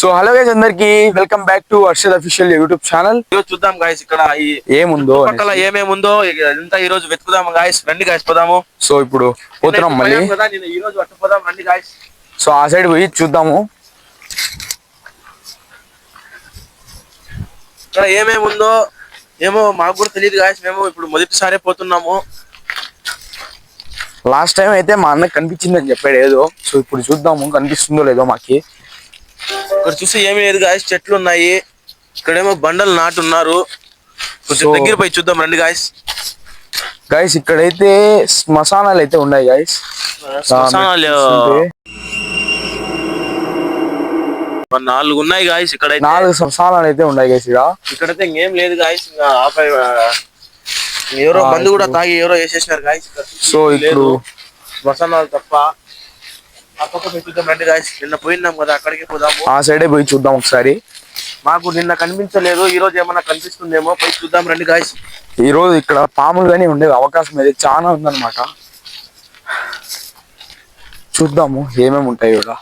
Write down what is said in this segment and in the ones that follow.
So hello guys అందరికి welcome back to Arshad official YouTube channel. ఈరోజు చూద్దాం గాయస్ ఇక్కడ ఏముందో పక్కల ఏమేముందో ఇదంతా ఈ రోజు వెతుకుదాం గాయస్. రండి గాయస్ పోదాము. సో ఇప్పుడు పోతున్నాం మళ్ళీ కదా, నేను ఈ రోజు పోదాం రండి గాయస్. సో ఆ సైడ్ పోయి చూద్దాము ఇక్కడ ఏమేముందో ఏమో మాకు కూడా తెలియదు గాయస్. మేము ఇప్పుడు మొదటిసారి పోతున్నాము. లాస్ట్ టైం అయితే మా అన్నకి కనిపించిందని చెప్పాడు ఏదో. సో ఇప్పుడు చూద్దాము కనిపిస్తుందో లేదో మాకి. ఇక్కడ చూస్తే ఏమీ లేదు గాయస్, చెట్లు ఉన్నాయి. ఇక్కడేమో బండలు నాటున్నారు. కొంచెం దగ్గర పోయి చూద్దాం రండి గాయస్. గాయస్ ఇక్కడైతే శ్మశానాలు అయితే ఉన్నాయి గాయస్. శ్మశానాలు 4 ఉన్నాయి గాయస్. ఇక్కడ 4 శ్మశానాలు అయితే ఉన్నాయి గాయస్. ఇక్కడైతే ఇంకేం లేదు గాయస్. ఇంకా ఆపై ఎవరో మందు కూడా తాగి ఎవరో వేసేసినారు గాయస్. సో ఇప్పుడు శ్మశానాలు తప్ప ఆ పక్క పోయి చూద్దాం రండి గాయస్. నిన్న పోయినాం కదా, అక్కడికి పోదాము. ఆ సైడే పోయి చూద్దాం ఒకసారి. మాకు నిన్న కనిపించలేదు, ఈ రోజు ఏమన్నా కనిపిస్తుందేమో, పోయి చూద్దాం రండి గాయస్. ఈ రోజు ఇక్కడ పాములు గానీ ఉండే అవకాశం అయితే చాలా ఉందన్నమాట. చూద్దాము ఏమేమి ఉంటాయి కూడా.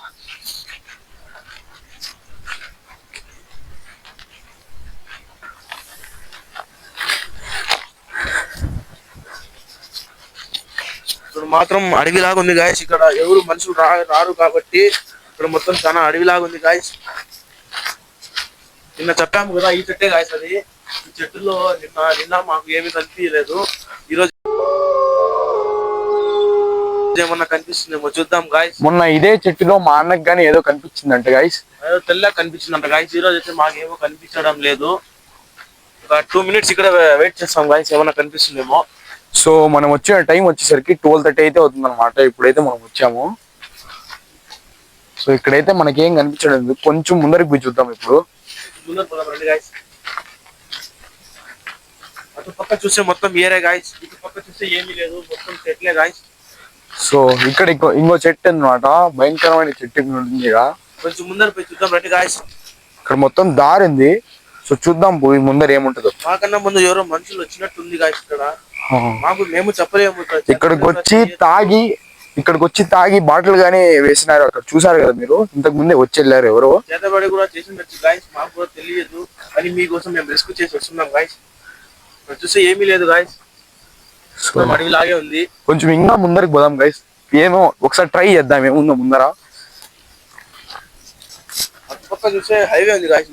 ఇప్పుడు మాత్రం అడవిలాగా ఉంది గాయస్. ఇక్కడ ఎవరు మనుషులు రారు కాబట్టి ఇక్కడ మొత్తం చాలా అడవిలాగా ఉంది గాయస్. నిన్న చెప్పాము కదా, ఈ చెట్టే గాయస్ అది. ఈ చెట్టులో నిన్న మాకు ఏమీ కనిపించలేదు. ఈరోజు ఏమన్నా కనిపిస్తుందేమో చూద్దాం గాయస్. మొన్న ఇదే చెట్టులో మా అన్నకి గానీ ఏదో కనిపించిందంట గాయస్. ఏదో తెల్లగా కనిపించిందంట గాయస్. ఈ రోజు అయితే మాకేమో కనిపించడం లేదు. ఒక 2 మినిట్స్ ఇక్కడ వెయిట్ చేస్తాం గాయస్, ఏమన్నా కనిపిస్తుందేమో. సో మనం వచ్చిన టైం వచ్చేసరికి 12:30 అయితే అవుతుంది అనమాట. ఇప్పుడైతే మనం వచ్చాము. సో ఇక్కడైతే మనకేం కనిపించడం లేదు. కొంచెం ముందరికి పోయి చూద్దాం. ఇప్పుడు అటు పక్క చూస్తే మొత్తం ఏరే గాయస్, ఇటు పక్క చూస్తే ఏమీ లేదు, మొత్తం చెట్లే గాయస్. సో ఇక్కడ ఇంకో చెట్టు అనమాట, భయంకరమైన చెట్టు ఉంది. కొంచెం ముందర పోయి చూద్దాం రండి గాయస్. ఇక్కడ మొత్తం దారి ఉంది. సో చూద్దాం పోయి ముందర ఏముంటుందో. మాకన్నా ముందు ఎవరో మనుషులు వచ్చినట్టు ఉంది గాయస్. ఇక్కడ మేము చెప్పలేము. ఇక్కడికి వచ్చి తాగి బాటిల్ గానీ వేసినారు. అక్కడ చూసారు కదా మీరు, ఇంతకు ముందే వచ్చి వెళ్ళారు ఎవరో. చేతబడి కూడా చేసిండొచ్చు గాయస్, మాకు కూడా తెలియదు. అని మీకోసం మేము రిస్క్ చేసి వస్తున్నాం గాయస్. చూస్తే ఏమీ లేదు గాయస్, అడవిలాగే ఉంది. కొంచెం ఇంకా ముందరికి పోదాం గాయస్. ఏమో ఒకసారి ట్రై చేద్దాం ఏముందో ముందర. అటు పక్క చూస్తే హైవే ఉంది గాయస్.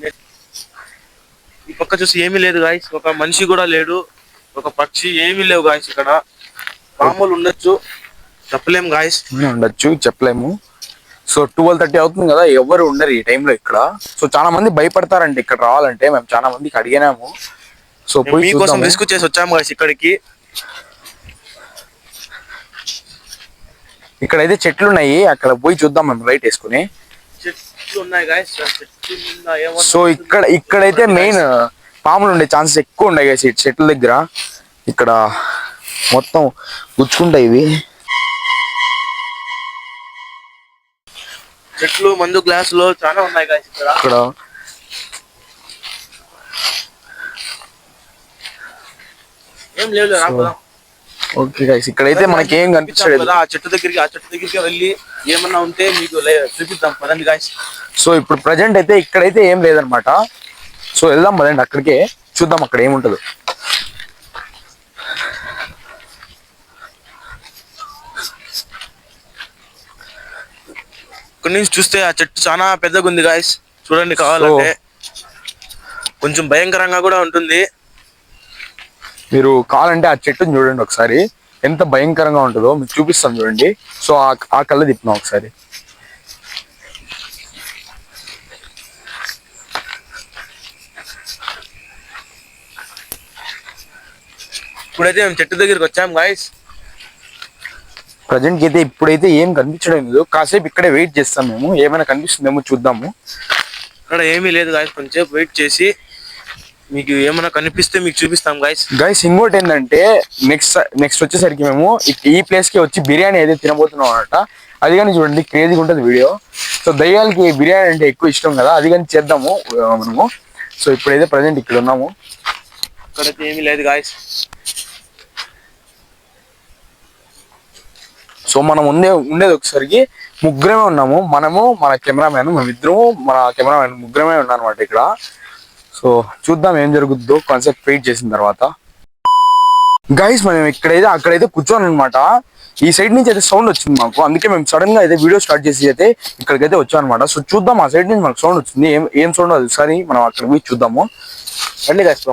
ఈ పక్క చూస్తే ఏమీ లేదు గాయస్. ఒక మనిషి కూడా లేడు, ఒక పక్షి ఏమీ లేవు గాయస్. ఇక్కడ పాములు ఉండొచ్చు, చెప్పలేము గాయస్. ఉండొచ్చు, చెప్పలేము. సో 12:30 అవుతుంది కదా, ఎవరు ఉండరు ఈ టైంలో ఇక్కడ. సో చాలా మంది భయపడతారంటే ఇక్కడ రావాలంటే. మేము చాలా మందికి అడిగినాము. సో మీకోసం రిస్క్ చేసి వచ్చాము గాయస్ ఇక్కడికి. ఇక్కడైతే చెట్లు ఉన్నాయి, అక్కడ పోయి చూద్దాం మేము రైట్ వేసుకుని. చెట్లు ఉన్నాయి గాయస్. సో ఇక్కడైతే మెయిన్ పాములు ఉండే ఛాన్సెస్ ఎక్కువ ఉన్నాయి గాయస్. చెట్ల దగ్గర ఇక్కడ మొత్తం గుచ్చుకుంటాయి ఇవి. చెట్లు, మందు గ్లాసులు చాలా ఉన్నాయి గాయస్ ఇక్కడ. ఏం లేదు. ఓకే గైస్, ఇక్కడైతే మనకి ఏం కనిపించలేదు. ఆ చెట్టు దగ్గరికి వెళ్ళి ఏమన్నా ఉంటే మీకు చూపిద్దాం పదండి గాయస్. సో ఇప్పుడు ప్రజెంట్ అయితే ఇక్కడైతే ఏం లేదనమాట. సో వెళ్దాం పదండి అక్కడికే, చూద్దాం అక్కడ ఏముంటదో. ఇక్కడ నుంచి చూస్తే ఆ చెట్టు చాలా పెద్దగా ఉంది గాయస్. చూడండి, కావాలంటే కొంచెం భయంకరంగా కూడా ఉంటుంది. మీరు కావాలంటే ఆ చెట్టుని చూడండి ఒకసారి, ఎంత భయంకరంగా ఉంటుందో మీకు చూపిస్తాం చూడండి. సో ఆ కళ్ళ తిప్పినాం ఒకసారి. ఇప్పుడైతే మేము చెట్టు దగ్గరికి వచ్చాం గాయస్. ప్రజెంట్కి అయితే ఇప్పుడైతే ఏం కనిపించడం లేదు. కాసేపు ఇక్కడే వెయిట్ చేస్తాం మేము, ఏమైనా కనిపిస్తుందేమో చూద్దాము. ఇక్కడ ఏమీ లేదు గాయస్, కొంచెంసేపు వెయిట్ చేసి మీకు ఏమైనా కనిపిస్తే మీకు చూపిస్తాం గాయస్. ఇంకోటి ఏంటంటే నెక్స్ట్ వచ్చేసరికి మేము ఈ ప్లేస్ కి వచ్చి బిర్యానీ అయితే తినబోతున్నాం అనమాట. అది కానీ చూడండి, క్రేజీగా ఉంటుంది వీడియో. సో దయ్యాలకి బిర్యానీ అంటే ఎక్కువ ఇష్టం కదా, అది కానీ చేద్దాము మనము. సో ఇప్పుడైతే ప్రజెంట్ ఇక్కడ ఉన్నాము. ఇక్కడైతే ఏమీ లేదు గాయస్. సో మనం ఉండేది ఒకసారికి ముగ్గురమే ఉన్నాము, మనము మన కెమెరామ్యాన్, మేమిద్దరము మన కెమెరామ్యాన్ ముగ్గురమే ఉన్నాం అనమాట ఇక్కడ. సో చూద్దాం ఏం జరుగుద్దో కాన్సెప్ట్ వెయిట్ చేసిన తర్వాత. గైస్ మనం అక్కడైతే కూర్చోను అనమాట. ఈ సైడ్ నుంచి అయితే సౌండ్ వచ్చింది మాకు, అందుకే మేము సడన్ గా అయితే వీడియో స్టార్ట్ చేసి అయితే ఇక్కడికైతే వచ్చాం అనమాట. సో చూద్దాం ఆ సైడ్ నుంచి మనకు సౌండ్ వచ్చింది, ఏం సౌండ్ అది ఒకసారి మనం అక్కడ పోయి చూద్దాము. రండి గైస్.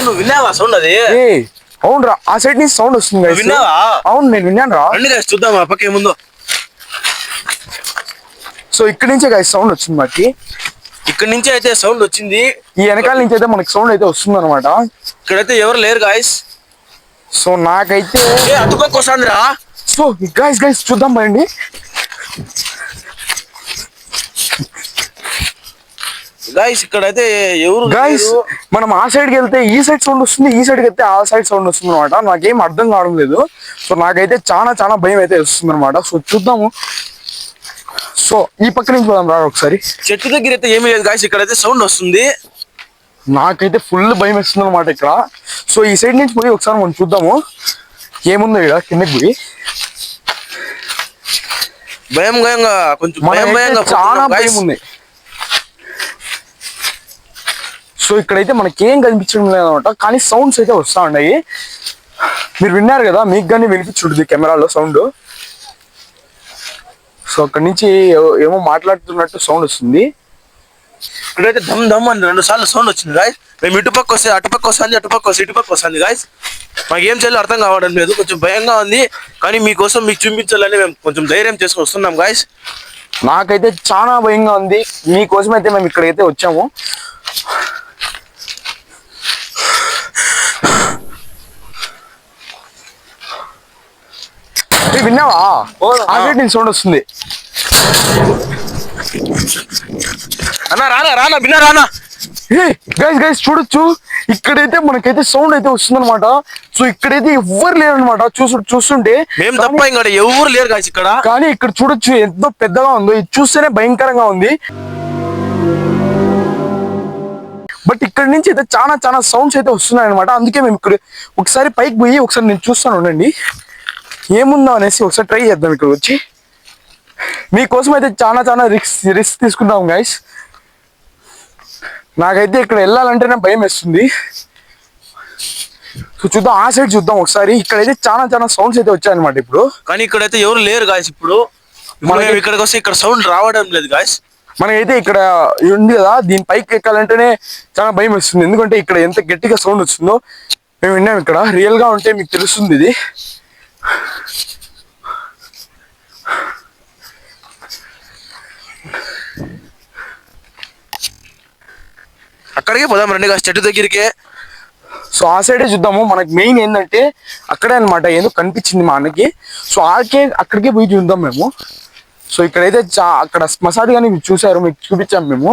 నువ్వు విన్నావా సౌండ్? అది అవును రా, ఆ సైడ్ నుంచి సౌండ్ వస్తుంది. విన్నావా? అవును నేను విన్నాను రా. రండి గైస్ చూద్దాం ఆ పక్క ఏముందో. సో ఇక్కడ నుంచే గైస్ సౌండ్ వచ్చింది మాకి. ఇక్కడ నుంచి అయితే సౌండ్ వచ్చింది, ఈ వెనకాల నుంచి అయితే మనకి సౌండ్ అయితే వస్తుంది అనమాట. ఇక్కడైతే ఎవరు లేరు గాయస్. సో నాకైతే అటుపక్క వస్తుందిరా. సో గైస్ చూద్దాం రండి. గాయస్ ఇక్కడైతే ఎవరు గైస్ మనం ఆ సైడ్ కి వెళ్తే ఈ సైడ్ సౌండ్ వస్తుంది, ఈ సైడ్ కి వెళ్తే ఆ సైడ్ సౌండ్ వస్తుంది అనమాట. నాకేం అర్థం కావడం లేదు. సో నాకైతే చాలా భయం అయితే వస్తుంది అనమాట. సో చూద్దాము. సో ఈ పక్క నుంచి పోదాం రా ఒకసారి. చెట్టు దగ్గర అయితే ఏమీ లేదు గాయస్, ఇక్కడైతే సౌండ్ వస్తుంది. నాకైతే ఫుల్ భయం వేస్తుంది అనమాట ఇక్కడ. సో ఈ సైడ్ నుంచి పోయి ఒకసారి మనం చూద్దాము ఏముందో ఇక్కడ కిందకి పోయి. కొంచెం చాలా భయం ఉంది. సో ఇక్కడైతే మనకేం కనిపించడం లేదనమాట, కానీ సౌండ్స్ అయితే వస్తా ఉన్నాయి. మీరు విన్నారు కదా, మీకు కానీ వినిపించుంటుంది కెమెరాలో సౌండ్. సో అక్కడి నుంచి ఏమో మాట్లాడుతున్నట్టు సౌండ్ వస్తుంది. ఇక్కడైతే దమ్ అని 2 సార్లు సౌండ్ వచ్చింది గాయస్. మేము ఇటుపక్క వస్తే అటుపక్క వస్తుంది, అటుపక్క వస్తే ఇటుపక్క వస్తుంది గాయస్. మాకు ఏం చేయాలో అర్థం కావడం లేదు, కొంచెం భయంగా ఉంది. కానీ మీకోసం మీకు చూపించాలని మేము కొంచెం ధైర్యం చేసుకొని వస్తున్నాం గాయస్. నాకైతే చాలా భయంగా ఉంది, మీకోసం అయితే మేము ఇక్కడైతే వచ్చాము. విన్నావా? ఆ సైడ్ నుంచి సౌండ్ వస్తుంది. రానా బిన్నా రానా. గైస్ చూడొచ్చు, ఇక్కడైతే మనకైతే సౌండ్ అయితే వస్తుంది అనమాట. సో ఇక్కడైతే ఎవ్వరు లేరు అనమాట. చూస్తుంటే మేము తప్ప ఇంకా ఎవరు లేరు గాయస్ ఇక్కడ. కానీ ఇక్కడ చూడొచ్చు ఎంతో పెద్దగా ఉందో, ఇది చూస్తేనే భయంకరంగా ఉంది. బట్ ఇక్కడ నుంచి అయితే చాలా సౌండ్స్ అయితే వస్తున్నాయి అనమాట. అందుకే మేము ఇక్కడ ఒకసారి పైకి పోయి ఒకసారి నేను చూస్తాను, ఉండండి ఏముందో అనేసి ఒకసారి ట్రై చేద్దాం. ఇక్కడ వచ్చి మీకోసం అయితే చాలా రిస్క్ తీసుకుంటాం గైస్. నాకైతే ఇక్కడ వెళ్ళాలంటేనే భయం వేస్తుంది. సో చూద్దాం, ఆ సైడ్ చూద్దాం ఒకసారి. ఇక్కడైతే చాలా సౌండ్స్ అయితే వచ్చాయన్నమాట ఇప్పుడు. కానీ ఇక్కడైతే ఎవరు లేరు గాయస్. ఇప్పుడు మనం ఇక్కడికి వస్తే ఇక్కడ సౌండ్ రావడం లేదు గాయస్. మనకైతే ఇక్కడ ఉంది కదా, దీని పైకి ఎక్కాలంటేనే చాలా భయం వేస్తుంది. ఎందుకంటే ఇక్కడ ఎంత గట్టిగా సౌండ్ వస్తుందో మేము విన్నాం. ఇక్కడ రియల్ గా ఉంటే మీకు తెలుస్తుంది ఇది. అక్కడికే పోదాం రండి గాయస్, చెట్టు దగ్గరికి. సో ఆ సైడే చూద్దాము. మనకి మెయిన్ ఏంటంటే అక్కడే అనమాట, ఏదో కనిపించింది మా అన్నకి. సో అక్కడికే పోయి చూద్దాం మేము. సో ఇక్కడైతే అక్కడ శ్మశాన్ కానీ చూసారు, మీకు చూపించాము మేము.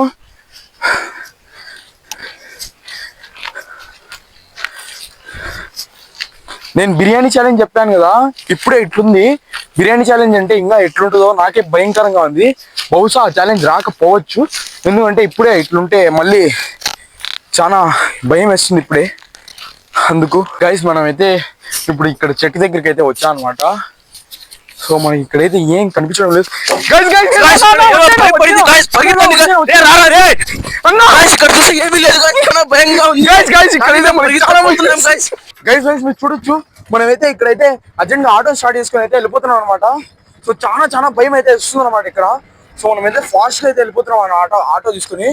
నేను బిర్యానీ ఛాలెంజ్ చెప్పాను కదా, ఇప్పుడే ఇట్లుంది. బిర్యానీ ఛాలెంజ్ అంటే ఇంకా ఎట్లుంటుందో నాకే భయంకరంగా ఉంది. బహుశా ఆ ఛాలెంజ్ రాకపోవచ్చు, ఎందుకంటే ఇప్పుడే ఇట్లుంటే మళ్ళీ చాలా భయం వేస్తుంది ఇప్పుడే. అందుకు గైస్ మనమైతే ఇప్పుడు ఇక్కడ చెట్టు దగ్గరికి అయితే వచ్చా అనమాట. సో మనకి ఇక్కడైతే ఏం కనిపించడం లేదు. మీరు చూడొచ్చు, మనమైతే ఇక్కడైతే అర్జెంట్ ఆటో స్టార్ట్ చేసుకుని అయితే వెళ్ళిపోతున్నాం అనమాట. సో చాలా భయం అయితే వస్తుంది అనమాట ఇక్కడ. సో మనమైతే ఫాస్ట్ గా అయితే వెళ్ళిపోతున్నాం ఆటో తీసుకుని.